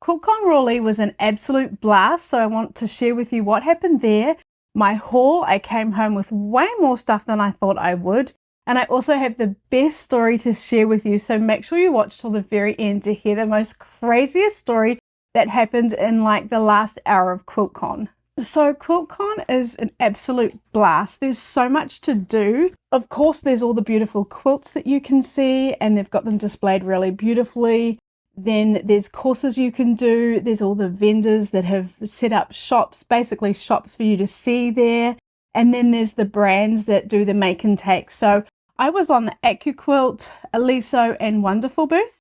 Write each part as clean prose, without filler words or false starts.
QuiltCon Raleigh was an absolute blast, so I want to share with you what happened there. My haul, I came home with way more stuff than I thought I would. And I also have the best story to share with you, so make sure you watch till the very end to hear the most craziest story that happened in like the last hour of QuiltCon. So QuiltCon is an absolute blast. There's so much to do. Of course, there's all the beautiful quilts that you can see, and they've got them displayed really beautifully. Then there's courses you can do. There's all the vendors that have set up shops, basically shops for you to see there. And then there's the brands that do the make and take. So I was on the AccuQuilt, Aliso and Wonderful booth,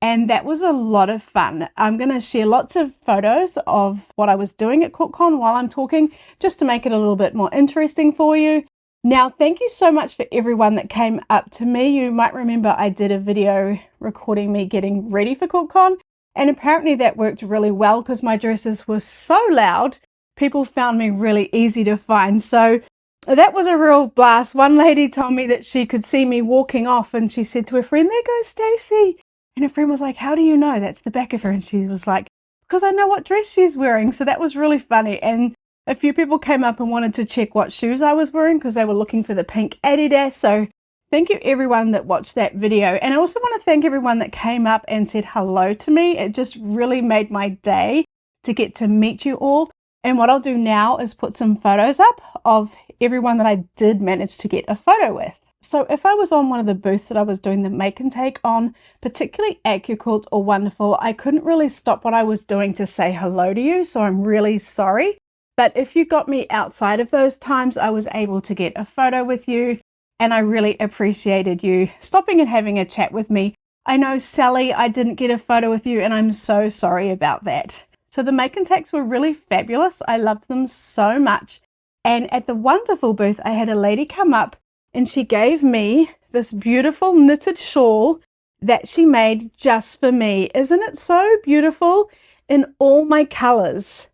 and that was a lot of fun. I'm going to share lots of photos of what I was doing at QuiltCon while I'm talking, just to make it a little bit more interesting for you. Now, thank you so much for everyone that came up to me. You might remember I did a video recording me getting ready for QuiltCon, and apparently that worked really well because my dresses were so loud. People found me really easy to find. So that was a real blast. One lady told me that she could see me walking off, and she said to her friend, "There goes Stacey." And her friend was like, "How do you know?" That's the back of her. And she was like, "Because I know what dress she's wearing." So that was really funny. And a few people came up and wanted to check what shoes I was wearing because they were looking for the pink Adidas. So thank you everyone that watched that video. And I also want to thank everyone that came up and said hello to me. It just really made my day to get to meet you all. And what I'll do now is put some photos up of everyone that I did manage to get a photo with. So if I was on one of the booths that I was doing the make and take on, particularly AccuQuilt or Wonderful, I couldn't really stop what I was doing to say hello to you. So I'm really sorry. But if you got me outside of those times, I was able to get a photo with you, and I really appreciated you stopping and having a chat with me. I know, Sally, I didn't get a photo with you, and I'm so sorry about that. So the make and takes were really fabulous. I loved them so much. And at the Wonderful booth, I had a lady come up and she gave me this beautiful knitted shawl that she made just for me. Isn't it so beautiful in all my colors?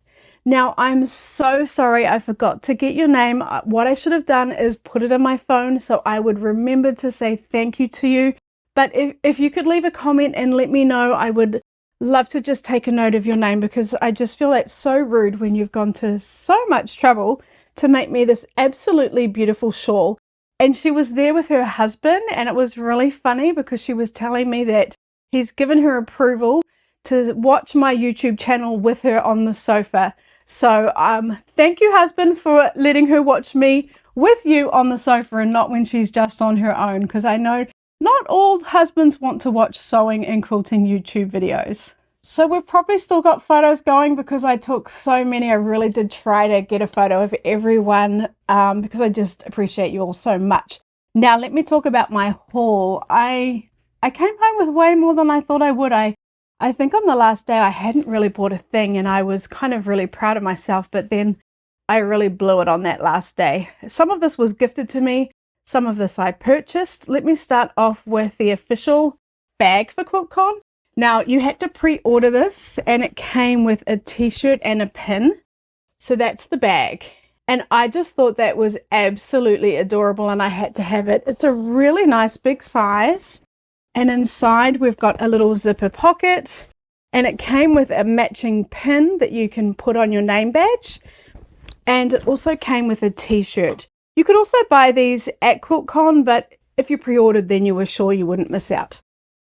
Now, I'm so sorry I forgot to get your name. What I should have done is put it in my phone so I would remember to say thank you to you. But if you could leave a comment and let me know, I would love to just take a note of your name, because I just feel that's so rude when you've gone to so much trouble to make me this absolutely beautiful shawl. And she was there with her husband, and it was really funny because she was telling me that he's given her approval to watch my YouTube channel with her on the sofa. So thank you, husband, for letting her watch me with you on the sofa and not when she's just on her own, because I know not all husbands want to watch sewing and quilting YouTube videos. So we've probably still got photos going because I took so many. I really did try to get a photo of everyone because I just appreciate you all so much. Now let me talk about my haul. I came home with way more than I thought I would. I think on the last day I hadn't really bought a thing, and I was kind of really proud of myself, but then I really blew it on that last day. Some of this was gifted to me, some of this I purchased. Let me start off with the official bag for QuiltCon. Now you had to pre-order this, and it came with a t-shirt and a pin. So that's the bag. And I just thought that was absolutely adorable, and I had to have it. It's a really nice big size. And inside we've got a little zipper pocket, and it came with a matching pin that you can put on your name badge. And it also came with a t-shirt. You could also buy these at QuiltCon, but if you pre-ordered, then you were sure you wouldn't miss out.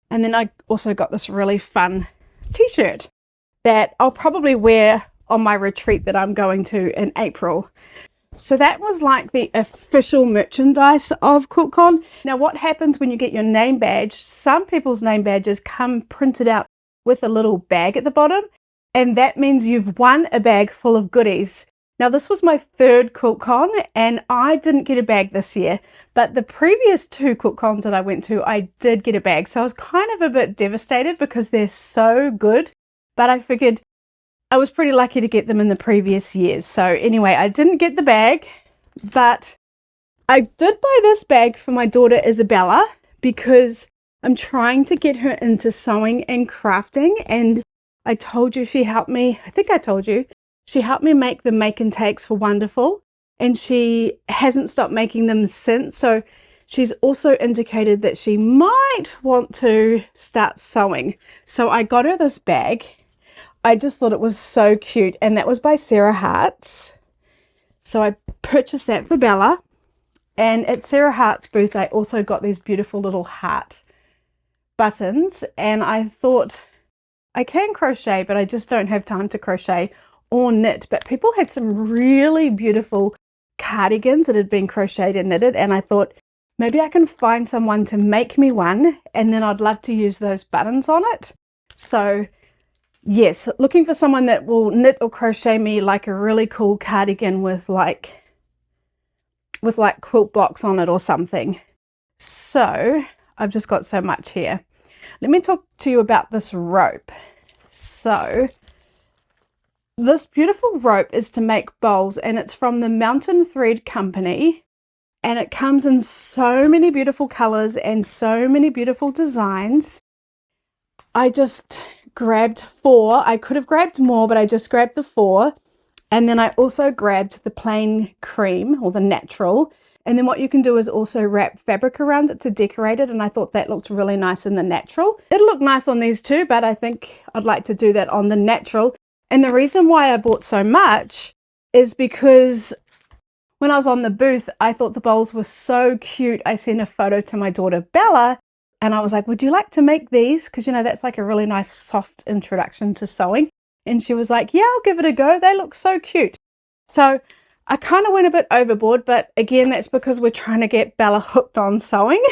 And then I also got this really fun t-shirt that I'll probably wear on my retreat that I'm going to in April. So that was like the official merchandise of QuiltCon. Now what happens when you get your name badge, some people's name badges come printed out with a little bag at the bottom, and that means you've won a bag full of goodies. Now this was my third QuiltCon, and I didn't get a bag this year, but the previous two QuiltCons that I went to, I did get a bag. So I was kind of a bit devastated because they're so good, but I figured I was pretty lucky to get them in the previous years. So anyway, I didn't get the bag, but I did buy this bag for my daughter Isabella because I'm trying to get her into sewing and crafting. And I told you she helped me, I think I told you, she helped me make the make and takes for Wonderful, and she hasn't stopped making them since. So she's also indicated that she might want to start sewing. So I got her this bag. I just thought it was so cute, and that was by Sarah Hart's. So I purchased that for Bella. And at Sarah Hart's booth, I also got these beautiful little heart buttons, and I thought I can crochet, but I just don't have time to crochet or knit. But people had some really beautiful cardigans that had been crocheted and knitted, and I thought maybe I can find someone to make me one, and then I'd love to use those buttons on it. So yes, looking for someone that will knit or crochet me like a really cool cardigan with like quilt blocks on it or something. So I've just got so much here. Let me talk to you about this rope. So this beautiful rope is to make bowls, and it's from the Mountain Thread Company, and it comes in so many beautiful colors and so many beautiful designs. I just grabbed 4. I could have grabbed more, but I just grabbed the 4. And then I also grabbed the plain cream, or the natural. And then what you can do is also wrap fabric around it to decorate it. And I thought that looked really nice in the natural. It'll look nice on these too, but I think I'd like to do that on the natural. And the reason why I bought so much is because when I was on the booth, I thought the bowls were so cute. I sent a photo to my daughter Bella, and I was like, would you like to make these? Because, you know, that's like a really nice soft introduction to sewing. And she was like, yeah, I'll give it a go. They look so cute. So I kind of went a bit overboard, but again, that's because we're trying to get Bella hooked on sewing.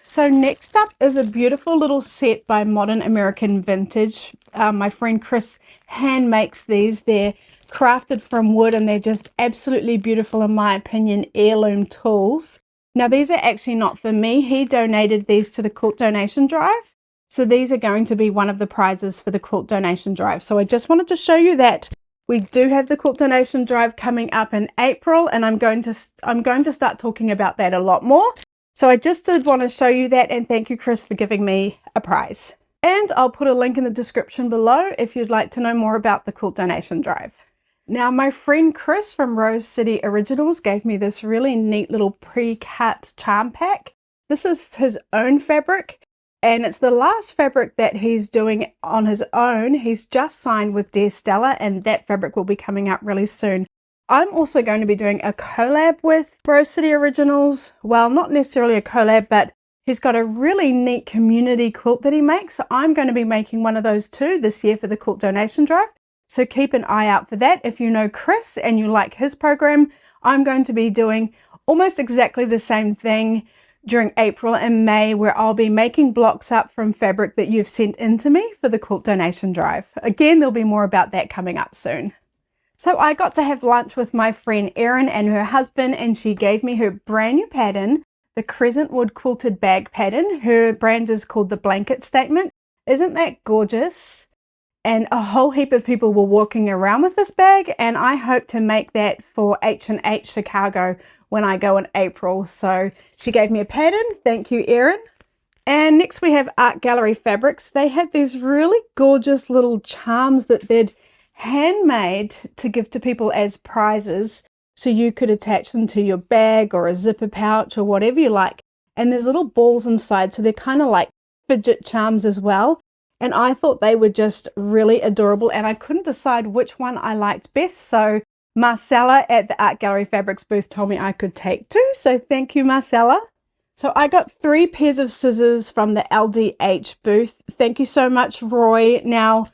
So next up is a beautiful little set by Modern American Vintage. My friend Chris hand makes these. They're crafted from wood, and they're just absolutely beautiful, in my opinion, heirloom tools. Now, these are actually not for me. He donated these to the quilt donation drive. So these are going to be one of the prizes for the quilt donation drive. So I just wanted to show you that we do have the quilt donation drive coming up in April, and I'm going to start talking about that a lot more. So I just did want to show you that, and thank you, Chris, for giving me a prize. And I'll put a link in the description below if you'd like to know more about the quilt donation drive. Now, my friend Chris from Rose City Originals gave me this really neat little pre-cut charm pack. This is his own fabric, and it's the last fabric that he's doing on his own. He's just signed with Dear Stella, and that fabric will be coming out really soon. I'm also going to be doing a collab with Rose City Originals. Well, not necessarily a collab, but he's got a really neat community quilt that he makes. So I'm going to be making one of those too this year for the quilt donation drive. So keep an eye out for that. If you know Chris and you like his program, I'm going to be doing almost exactly the same thing during April and May, where I'll be making blocks up from fabric that you've sent in to me for the quilt donation drive. Again, there'll be more about that coming up soon. So I got to have lunch with my friend Erin and her husband, and she gave me her brand new pattern, the Crescent Wood Quilted Bag pattern. Her brand is called the Blanket Statement. Isn't that gorgeous? And a whole heap of people were walking around with this bag, and I hope to make that for H&H Chicago when I go in April. So she gave me a pattern. Thank you, Erin. And next we have Art Gallery Fabrics. They have these really gorgeous little charms that they'd handmade to give to people as prizes, so you could attach them to your bag or a zipper pouch or whatever you like. And there's little balls inside, so they're kind of like fidget charms as well. And I thought they were just really adorable, and I couldn't decide which one I liked best. So Marcella at the Art Gallery Fabrics booth told me I could take 2. So thank you, Marcella. So I got 3 pairs of scissors from the LDH booth. Thank you so much, Roy. Now,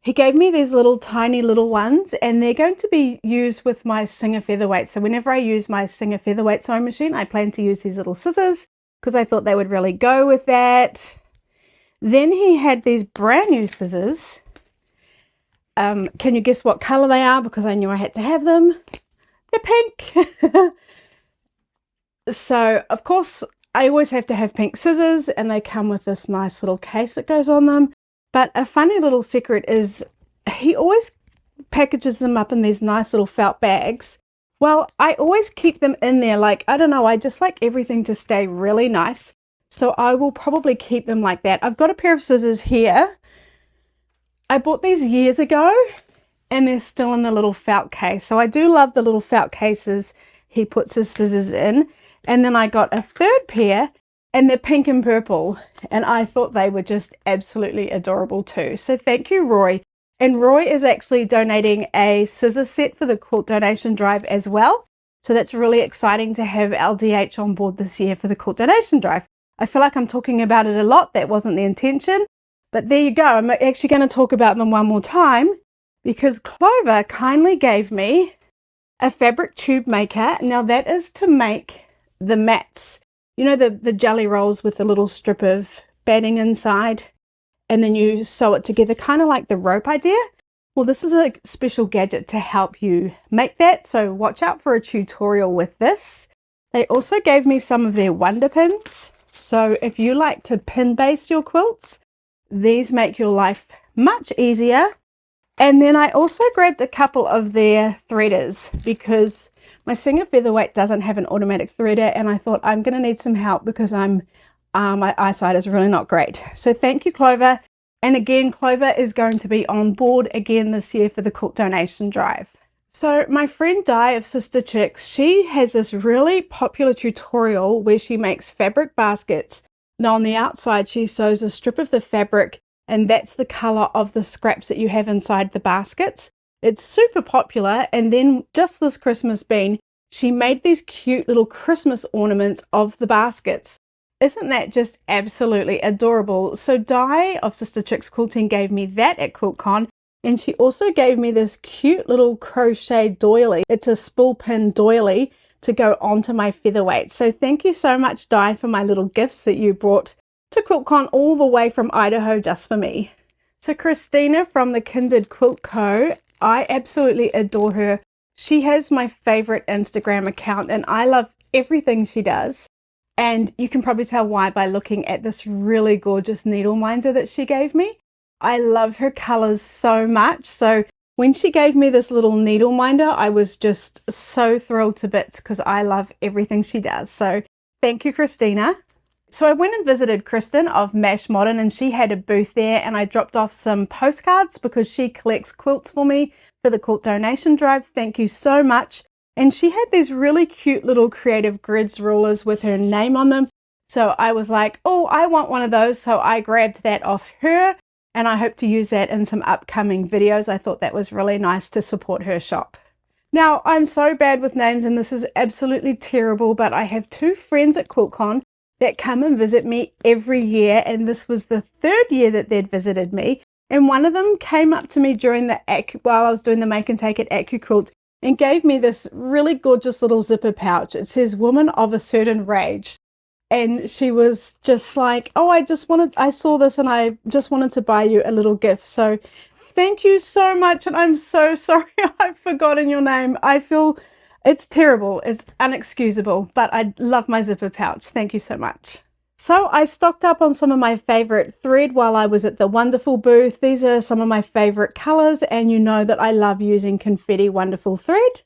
he gave me these little tiny little ones, and they're going to be used with my Singer Featherweight. So whenever I use my Singer Featherweight sewing machine, I plan to use these little scissors because I thought they would really go with that. Then he had these brand new scissors. Can you guess what color they are? Because I knew I had to have them. They're pink. So, of course, I always have to have pink scissors, and they come with this nice little case that goes on them. But a funny little secret is he always packages them up in these nice little felt bags. Well, I always keep them in there. Like, I don't know, I just like everything to stay really nice. So I will probably keep them like that. I've got a pair of scissors here. I bought these years ago, and they're still in the little felt case. So I do love the little felt cases he puts his scissors in. And then I got a third pair, and they're pink and purple, and I thought they were just absolutely adorable too. So thank you, Roy. And Roy is actually donating a scissor set for the quilt donation drive as well. So that's really exciting to have LDH on board this year for the quilt donation drive. I feel like I'm talking about it a lot. That wasn't the intention, but there you go. I'm actually going to talk about them one more time because Clover kindly gave me a fabric tube maker. Now that is to make the mats. You know, the jelly rolls with the little strip of batting inside, and then you sew it together, kind of like the rope idea. Well, this is a special gadget to help you make that, so watch out for a tutorial with this. They also gave me some of their wonder pins. So if you like to pin base your quilts, these make your life much easier. And then I also grabbed a couple of their threaders because my Singer Featherweight doesn't have an automatic threader, and I thought I'm going to need some help because my eyesight is really not great. So thank you, Clover. And again, Clover is going to be on board again this year for the quilt donation drive. So my friend Di of Sister Chicks, she has this really popular tutorial where she makes fabric baskets. Now on the outside, she sews a strip of the fabric, and that's the color of the scraps that you have inside the baskets. It's super popular. And then just this Christmas bean, she made these cute little Christmas ornaments of the baskets. Isn't that just absolutely adorable? So Di of Sister Chicks Quilting gave me that at QuiltCon, and she also gave me this cute little crochet doily. It's a spool pin doily to go onto my featherweight. So thank you so much, Di, for my little gifts that you brought to QuiltCon all the way from Idaho just for me. So Christina from the Kindred Quilt Co., I absolutely adore her. She has my favorite Instagram account, and I love everything she does. And you can probably tell why by looking at this really gorgeous needle minder that she gave me. I love her colors so much. So when she gave me this little needle minder, I was just so thrilled to bits because I love everything she does. So thank you, Christina. So I went and visited Kristen of Mash Modern, and she had a booth there, and I dropped off some postcards because she collects quilts for me for the quilt donation drive. Thank you so much. And she had these really cute little creative grids rulers with her name on them. So I was like, oh, I want one of those. So I grabbed that off her, and I hope to use that in some upcoming videos. I thought that was really nice to support her shop. Now, I'm so bad with names, and this is absolutely terrible, but I have two friends at QuiltCon that come and visit me every year, and this was the third year that they'd visited me. And one of them came up to me during while I was doing the make and take at AccuQuilt, and gave me this really gorgeous little zipper pouch. It says woman of a certain rage. And she was just like, oh, I saw this and I just wanted to buy you a little gift. So thank you so much. And I'm so sorry I've forgotten your name. I feel it's terrible. It's unexcusable, but I love my zipper pouch. Thank you so much. So I stocked up on some of my favorite thread while I was at the Wonderful booth. These are some of my favorite colors, and you know that I love using confetti wonderful thread.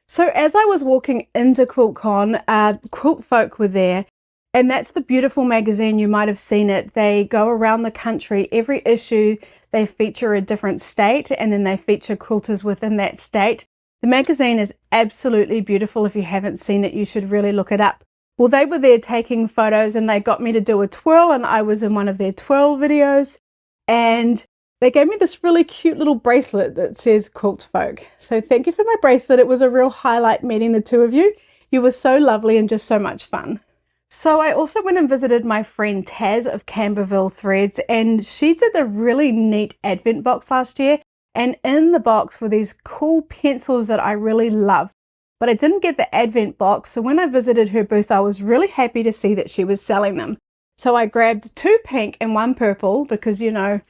So as I was walking into QuiltCon, Quilt Folk were there, and that's the beautiful magazine. You might have seen it. They go around the country. Every issue, they feature a different state, and then they feature quilters within that state. The magazine is absolutely beautiful. If you haven't seen it, you should really look it up. Well, they were there taking photos, and they got me to do a twirl, and I was in one of their twirl videos, and they gave me this really cute little bracelet that says Quilt Folk. So thank you for my bracelet. It was a real highlight meeting the two of you. You were so lovely and just so much fun. So I also went and visited my friend Taz of Camberville Threads, and she did a really neat advent box last year, and in the box were these cool pencils that I really loved. But I didn't get the advent box, so when I visited her booth, I was really happy to see that she was selling them. So I grabbed 2 pink and 1 purple because, you know,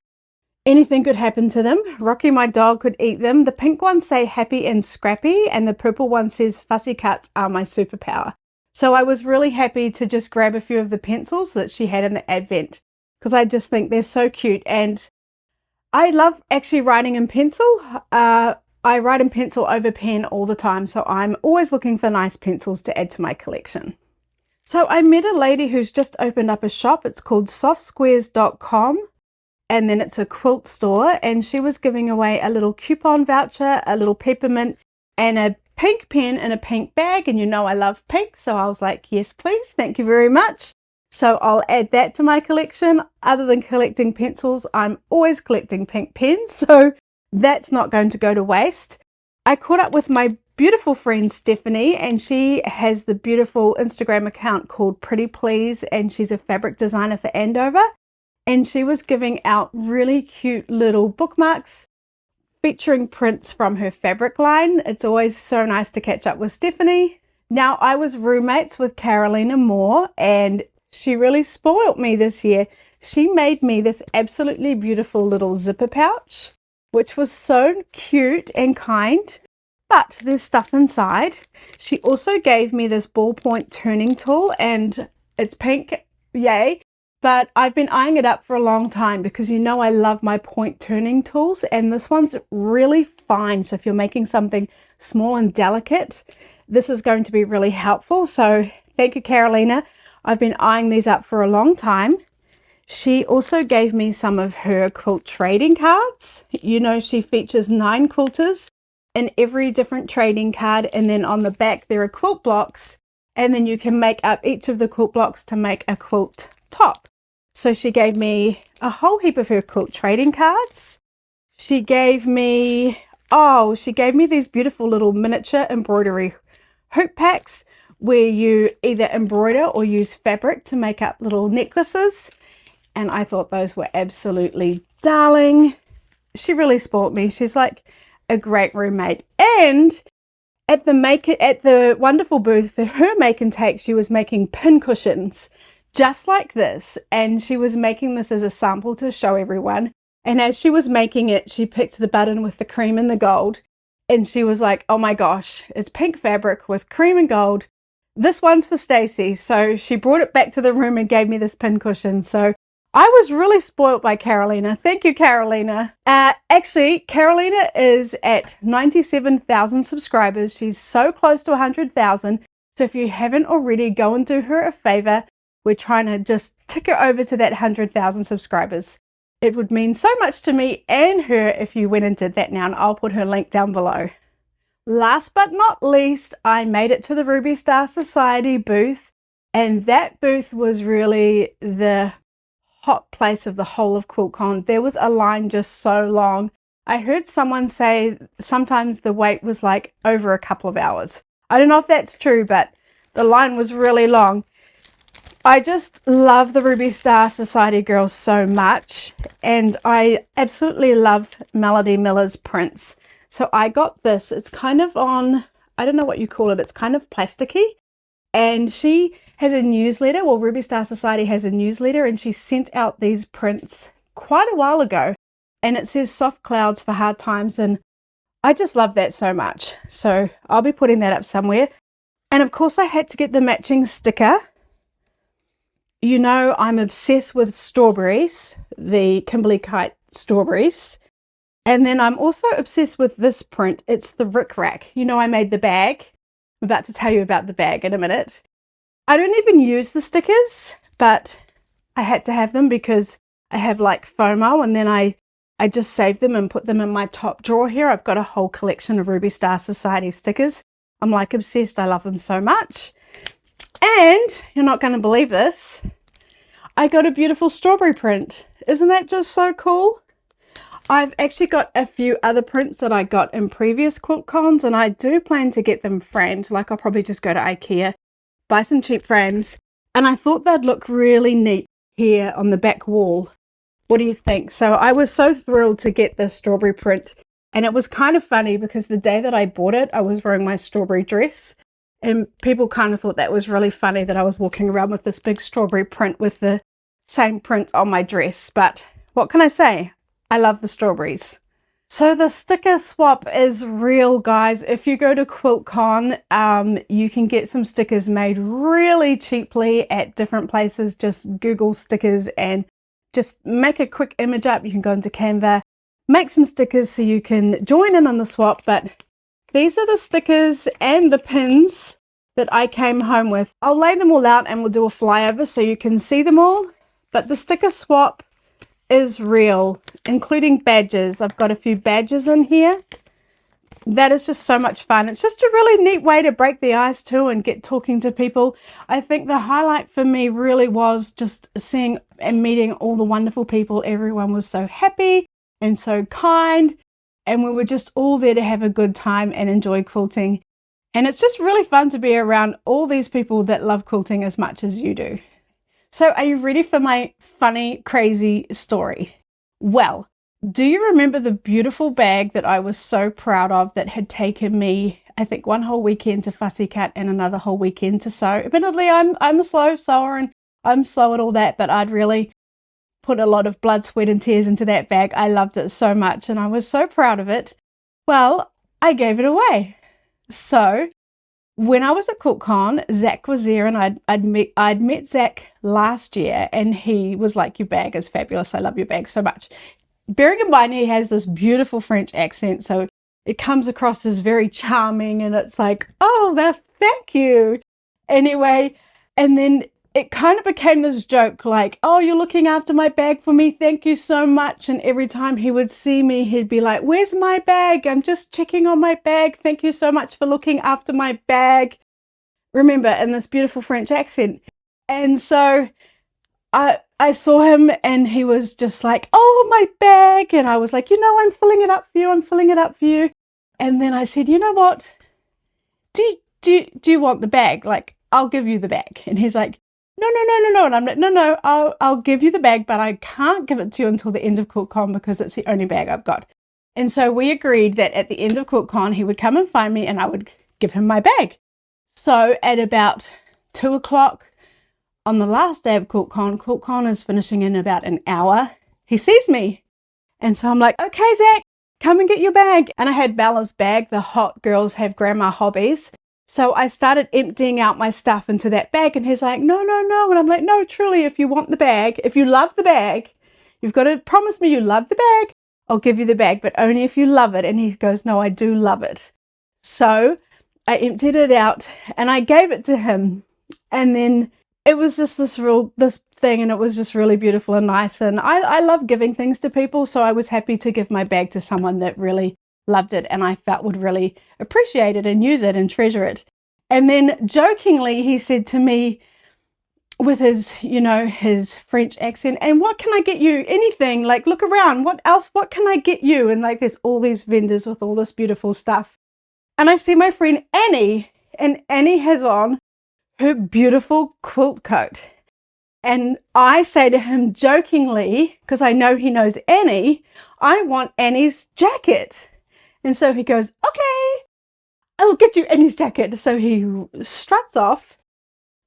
anything could happen to them. Rocky, my dog, could eat them. The pink ones say happy and scrappy, and the purple one says fussy cuts are my superpower. So I was really happy to just grab a few of the pencils that she had in the advent because I just think they're so cute, and I love actually writing in pencil. I write in pencil over pen all the time, so I'm always looking for nice pencils to add to my collection. So I met a lady who's just opened up a shop. It's called softsquares.com, and then it's a quilt store, and she was giving away a little coupon voucher, a little peppermint, and a pink pen in a pink bag, and you know I love pink, so I was like, yes please, thank you very much. So I'll add that to my collection. Other than collecting pencils, I'm always collecting pink pens, so that's not going to go to waste. I caught up with my beautiful friend Stephanie, and she has the beautiful Instagram account called Pretty Please, and she's a fabric designer for Andover, and she was giving out really cute little bookmarks featuring prints from her fabric line. It's always so nice to catch up with Stephanie. Now, I was roommates with Carolina Moore, and she really spoiled me this year. She made me this absolutely beautiful little zipper pouch, which was so cute and kind, but there's stuff inside. She also gave me this ballpoint turning tool, and it's pink, yay, but I've been eyeing it up for a long time because you know I love my point turning tools, and this one's really fine. So if you're making something small and delicate, this is going to be really helpful. So thank you, Carolina. I've been eyeing these up for a long time. She also gave me some of her quilt trading cards. You know, she features 9 quilters in every different trading card, and then on the back there are quilt blocks, and then you can make up each of the quilt blocks to make a quilt top. So she gave me a whole heap of her quilt trading cards. She gave me these beautiful little miniature embroidery hoop packs where you either embroider or use fabric to make up little necklaces, and I thought those were absolutely darling. She really spoilt me. She's like a great roommate. And at the wonderful booth for her make and take, she was making pin cushions just like this, and she was making this as a sample to show everyone. And as she was making it, she picked the button with the cream and the gold, and she was like, oh my gosh, it's pink fabric with cream and gold. This one's for Stacey. So she brought it back to the room and gave me this pin cushion. So I was really spoiled by Carolina. Thank you, Carolina. Actually, Carolina is at 97,000 subscribers. She's so close to 100,000. So if you haven't already, go and do her a favor. We're trying to just tick her over to that 100,000 subscribers. It would mean so much to me and her if you went and did that now, and I'll put her link down below. Last but not least, I made it to the Ruby Star Society booth, and that booth was really the hot place of the whole of QuiltCon. There was a line just so long. I heard someone say sometimes the wait was like over a couple of hours. I don't know if that's true, but the line was really long. I just love the Ruby Star Society girls so much, and I absolutely love Melody Miller's prints. So I got this. It's kind of on, I don't know what you call it. It's kind of plasticky, and she has a newsletter. Well, Ruby Star Society has a newsletter, and she sent out these prints quite a while ago, and it says soft clouds for hard times, and I just love that so much. So I'll be putting that up somewhere. And of course I had to get the matching sticker. You know, I'm obsessed with strawberries, the Kimberly Kite strawberries. And then I'm also obsessed with this print. It's the Rick Rack. You know, I made the bag. I'm about to tell you about the bag in a minute. I don't even use the stickers, but I had to have them because I have like FOMO, and then I just save them and put them in my top drawer here. I've got a whole collection of Ruby Star Society stickers. I'm like obsessed. I love them so much. And you're not going to believe this, I got a beautiful strawberry print. Isn't that just so cool? I've actually got a few other prints that I got in previous QuiltCons, and I do plan to get them framed. Like I'll probably just go to IKEA, buy some cheap frames, and I thought they'd look really neat here on the back wall. What do you think? So I was so thrilled to get this strawberry print, and it was kind of funny because the day that I bought it, I was wearing my strawberry dress. And people kind of thought that was really funny that I was walking around with this big strawberry print with the same print on my dress. But what can I say? I love the strawberries. So the sticker swap is real, guys. If you go to QuiltCon, you can get some stickers made really cheaply at different places. Just Google stickers and just make a quick image up. You can go into Canva, make some stickers so you can join in on the swap. But these are the stickers and the pins that I came home with. I'll lay them all out and we'll do a flyover so you can see them all. But the sticker swap is real, including badges. I've got a few badges in here. That is just so much fun. It's just a really neat way to break the ice too and get talking to people. I think the highlight for me really was just seeing and meeting all the wonderful people. Everyone was so happy and so kind. and we were just all there to have a good time and enjoy quilting. And it's just really fun to be around all these people that love quilting as much as you do. So are you ready for my funny, crazy story? Well, do you remember the beautiful bag that I was so proud of that had taken me, I think, one whole weekend to fussy cut and another whole weekend to sew? Admittedly, I'm a slow sewer and I'm slow at all that, but I'd really put a lot of blood, sweat and tears into that bag. I loved it so much and I was so proud of it. Well, I gave it away. So when I was at QuiltCon, Zach was there, and I'd met Zach last year, and he was like, your bag is fabulous. I love your bag so much. Bearing in mind, he has this beautiful French accent, so it comes across as very charming, and it's like, oh, thank you. Anyway, and then it kind of became this joke like, oh, you're looking after my bag for me. Thank you so much. And every time he would see me, he'd be like, where's my bag? I'm just checking on my bag. Thank you so much for looking after my bag. Remember, in this beautiful French accent. And so I saw him and he was just like, oh, my bag. And I was like, I'm filling it up for you. I'm filling it up for you. And then I said, you know what? Do you want the bag? Like, I'll give you the bag. And he's like, no. And I'm like, no, I'll give you the bag, but I can't give it to you until the end of QuiltCon because it's the only bag I've got. And so we agreed that at the end of QuiltCon, he would come and find me and I would give him my bag. So at about 2 o'clock on the last day of QuiltCon is finishing in about an hour, he sees me. And so I'm like, okay, Zach, come and get your bag. And I had Bella's bag, the Hot Girls Have Grandma Hobbies. So I started emptying out my stuff into that bag and he's like, no. And I'm like, no, truly, if you want the bag, if you love the bag, you've got to promise me you love the bag. I'll give you the bag, but only if you love it. And he goes, no, I do love it. So I emptied it out and I gave it to him. And then it was just this thing, and it was just really beautiful and nice. And I love giving things to people. So I was happy to give my bag to someone that really loved it and I felt would really appreciate it and use it and treasure it. And then jokingly he said to me with his French accent, and what can I get you? Anything, like, look around, what can I get you? And like, there's all these vendors with all this beautiful stuff. And I see my friend Annie, and Annie has on her beautiful quilt coat. And I say to him jokingly, because I know he knows Annie, I want Annie's jacket. And so he goes, okay, I will get you Annie's jacket. So he struts off,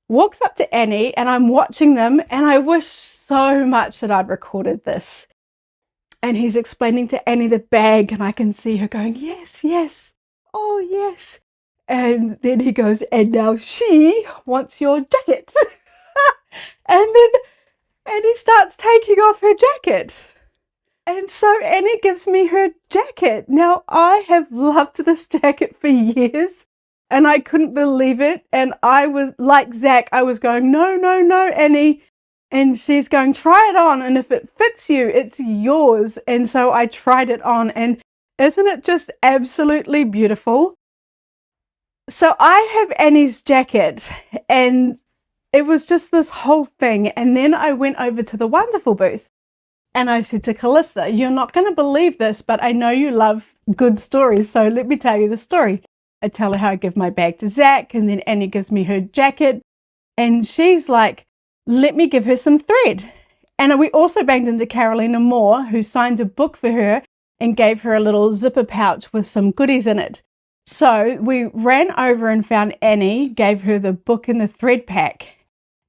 walks up to Annie, and I'm watching them. And I wish so much that I'd recorded this. And he's explaining to Annie the bag, and I can see her going, yes, oh yes. And then he goes, and now she wants your jacket. And then Annie starts taking off her jacket. And so Annie gives me her jacket. Now, I have loved this jacket for years and I couldn't believe it. And I was like Zach, I was going, no, Annie. And she's going, try it on. And if it fits you, it's yours. And so I tried it on. And isn't it just absolutely beautiful? So I have Annie's jacket and it was just this whole thing. And then I went over to the Wonderful booth. And I said to Calista, you're not going to believe this, but I know you love good stories, so let me tell you the story. I tell her how I give my bag to Zach, and then Annie gives me her jacket, and she's like, let me give her some thread. And we also banged into Carolina Moore, who signed a book for her and gave her a little zipper pouch with some goodies in it. So we ran over and found Annie, gave her the book and the thread pack,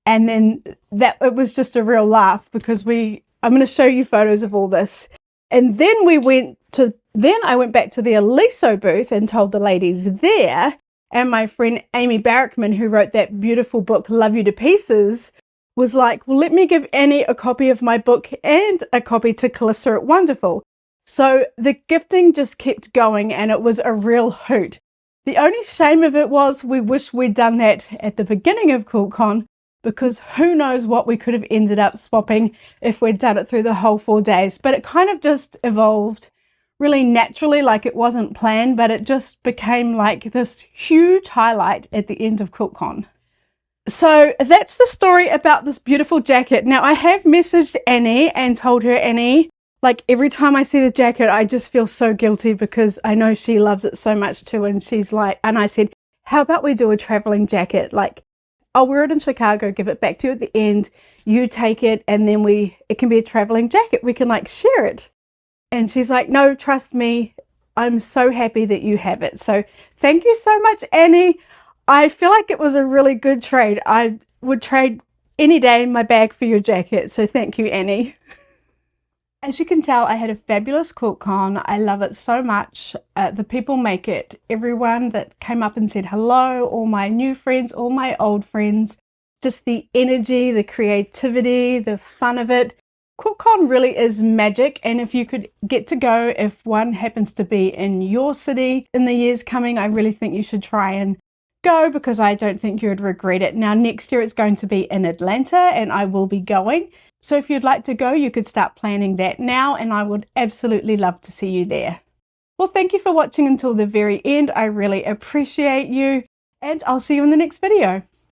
and then it was just a real laugh because I'm going to show you photos of all this. And then I went back to the Aliso booth and told the ladies there, and my friend Amy Barrickman, who wrote that beautiful book, Love You to Pieces, was like, well, let me give Annie a copy of my book and a copy to Calista at Wonderful. So the gifting just kept going and it was a real hoot. The only shame of it was we wish we'd done that at the beginning of QuiltCon, because who knows what we could have ended up swapping if we'd done it through the whole 4 days. But it kind of just evolved really naturally, like it wasn't planned, but it just became like this huge highlight at the end of QuiltCon. So that's the story about this beautiful jacket. Now I have messaged Annie and told her, Annie, Like every time I see the jacket, I just feel so guilty because I know she loves it so much too. And she's like, and I said, how about we do a traveling jacket? Like, I'll wear it in Chicago, give it back to you at the end. You take it, and then it can be a traveling jacket. We can like share it. And she's like, no, trust me. I'm so happy that you have it. So thank you so much, Annie. I feel like it was a really good trade. I would trade any day in my bag for your jacket. So thank you, Annie. As you can tell, I had a fabulous QuiltCon. I love it so much. The people make it. Everyone that came up and said hello, all my new friends, all my old friends, just the energy, the creativity, the fun of it. QuiltCon really is magic, and if you could get to go, if one happens to be in your city in the years coming, I really think you should try and go because I don't think you would regret it. Now next year it's going to be in Atlanta and I will be going. So if you'd like to go, you could start planning that now, and I would absolutely love to see you there. Well, thank you for watching until the very end. I really appreciate you, and I'll see you in the next video.